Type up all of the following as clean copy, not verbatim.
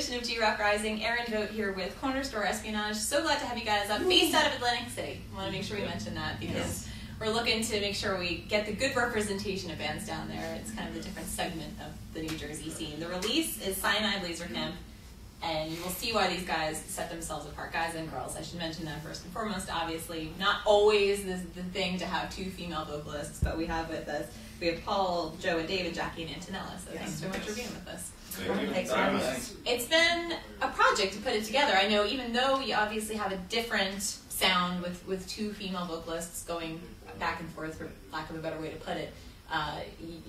edition of G-Rock Rising. Erin, Vogt here with Corner Store Espionage. So glad to have you guys up, based out of Atlantic City. I want to make sure we mention that because we're looking to make sure we get the good representation of bands down there. It's kind of the different segment of the New Jersey scene. The release is Cyanide Laser Camp, and you will see why these guys set themselves apart, guys and girls. I should mention that first and foremost, obviously. Not always the thing to have two female vocalists, but we have with us, we have Paul, Joe, and David, Jackie, and Antonella. So thanks so much for being with us. Thanks. It's been a project to put it together. I know even though you obviously have a different sound with two female vocalists going back and forth, for lack of a better way to put it,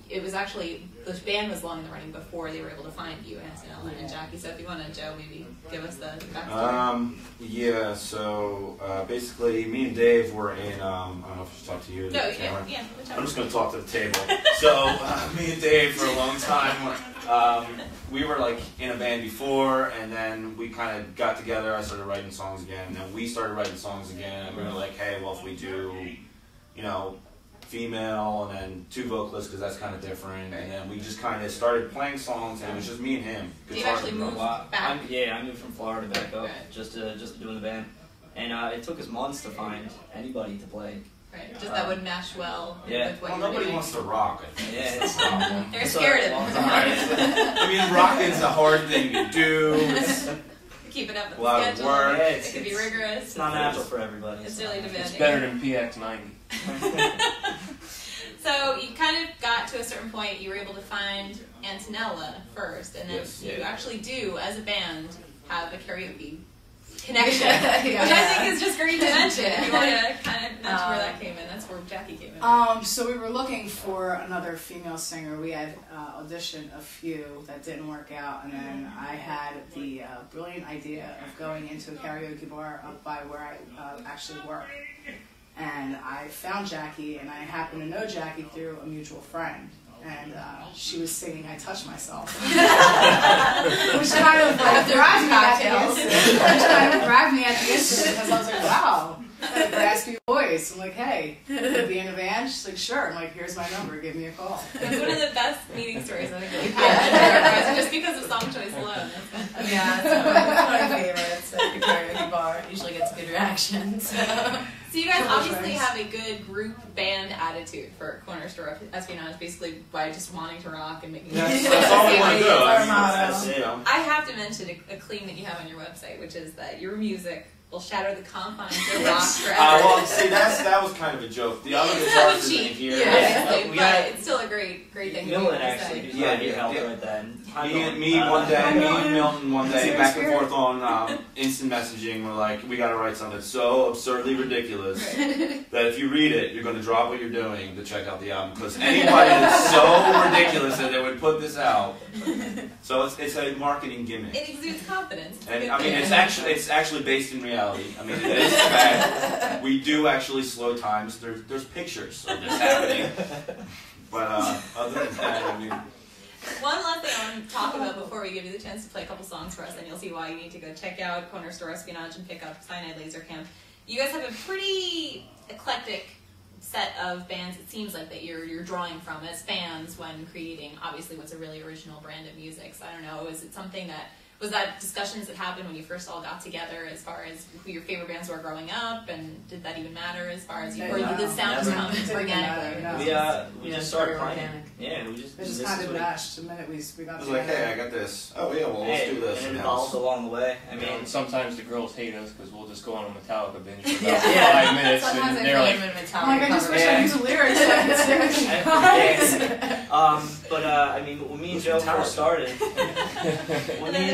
it was actually, the band was long in the running before they were able to find you, Antonella and Jackie. So if you want to, Joe, maybe give us the backstory. Yeah, so basically me and Dave were in, I don't know if I should talk to you. No, yeah. I'm just going to talk to the table. So me and Dave for a long time, we were like in a band before, and then we kind of got together. I started writing songs again, and then we started writing songs again, and we were like, hey, well, if we do, you know, female and then two vocalists, because that's kind of different, and then we just kind of started playing songs, and it was just me and him. You actually moved back? I moved from Florida back up just to do in the band, and it took us months to find anybody to play. Right, just that would mesh well with what well, you're nobody doing. wants to rock, I think. Yeah, it's a problem. They're scared of it. I mean, rocking's a hard thing to do. It's Keep it up with a lot the of schedule. work. Yeah, It could be rigorous. It's not natural for everybody. It's really demanding. It's better than PX90. So you kind of got to a certain point, you were able to find Antonella first, and then you actually do, as a band, have a karaoke connection, which I think is just great to mention. If you want to kind of mention where that came in, that's where Jackie came in. So we were looking for another female singer. We had auditioned a few that didn't work out, and then I had the brilliant idea of going into a karaoke bar up by where I actually work. And I found Jackie, and I happened to know Jackie through a mutual friend. And she was singing "I Touch Myself," which kind of like grabbed me at the instant, because I was like, wow, that raspy voice. I'm like, hey, could be in a band? She's like, sure. I'm like, here's my number, give me a call. It's one of the best meeting stories I think that we've had, just because of song choice alone. Yeah, it's one of my favorites at the karaoke bar. It usually gets good reactions. So you guys obviously have a good group band attitude for Corner Store Espionage, basically by just wanting to rock and making That's all we want to do. That's it. I have to mention a claim that you have on your website, which is that your music will shatter the confines of rock forever. Well, see, that was kind of a joke. The other guitars in here. But it's still a great thing. Milton actually did your help right then. Me one day, me and Milton one day, back and forth on instant messaging. We're like, we got to write something that's so absurdly ridiculous that if you read it, you're going to drop what you're doing to check out the album. Because anybody that's so ridiculous that they would put this out. So it's a marketing gimmick. It exudes confidence. And I mean, it's actually based in reality. I mean, it is fact. We do actually slow times. There's pictures of this happening. But other than that, I mean. One last thing I want to talk about before we give you the chance to play a couple songs for us, and you'll see why you need to go check out Corner Store Espionage and pick up Cyanide Laser Camp. You guys have a pretty eclectic set of bands, it seems like, that you're drawing from as fans when creating, obviously, what's a really original brand of music. So I don't know, is it something that, was that discussions that happened when you first all got together as far as who your favorite bands were growing up, and did that even matter as far as or did the sounds come organically? We just started playing. Yeah, we just kind of dashed the minute we got I was like, hey, I got this. Oh yeah, well let's do this. And it evolved along the way. I mean, sometimes the girls hate us because we'll just go on a Metallica binge for about 5 minutes, Sometimes and they're like, Metallica. I'm like, I just wish I knew the lyrics. But I mean, when me and Joe first started, when me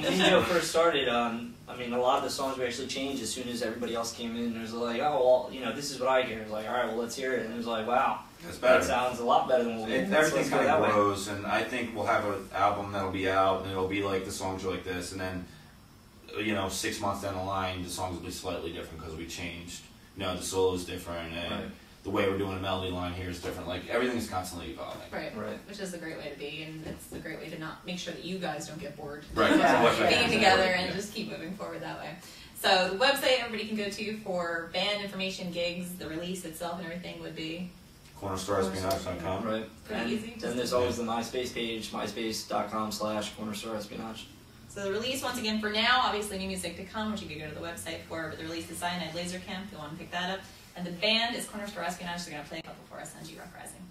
and Joe first started, I mean, a lot of the songs we actually changed as soon as everybody else came in. It was like, oh, well, you know, this is what I hear. It was like, all right, well, let's hear it. And it was like, wow, that sounds a lot better than what we did. Everything kind of grows, and I think we'll have an album that'll be out, and it'll be like the songs are like this, and then, you know, 6 months down the line, the songs will be slightly different because we changed. You know, the solo is different, and the way we're doing a melody line here is different. Like, everything's constantly evolving. Right. Which is a great way to be, and it's a great way to not make sure that you guys don't get bored. Right. Being together and just keep moving forward that way. So the website everybody can go to for band information, gigs, the release itself, and everything would be CornerStoreEspionage.com. Right. Pretty easy. Then there's always the MySpace page, myspace.com/CornerStoreEspionage. So the release, once again, for now, obviously new music to come, which you could go to the website for, but the release is Cyanide Laser Camp, you'll want to pick that up. And the band is Corner Store Espionage, they're going to play a couple for us on G-Rock Rising.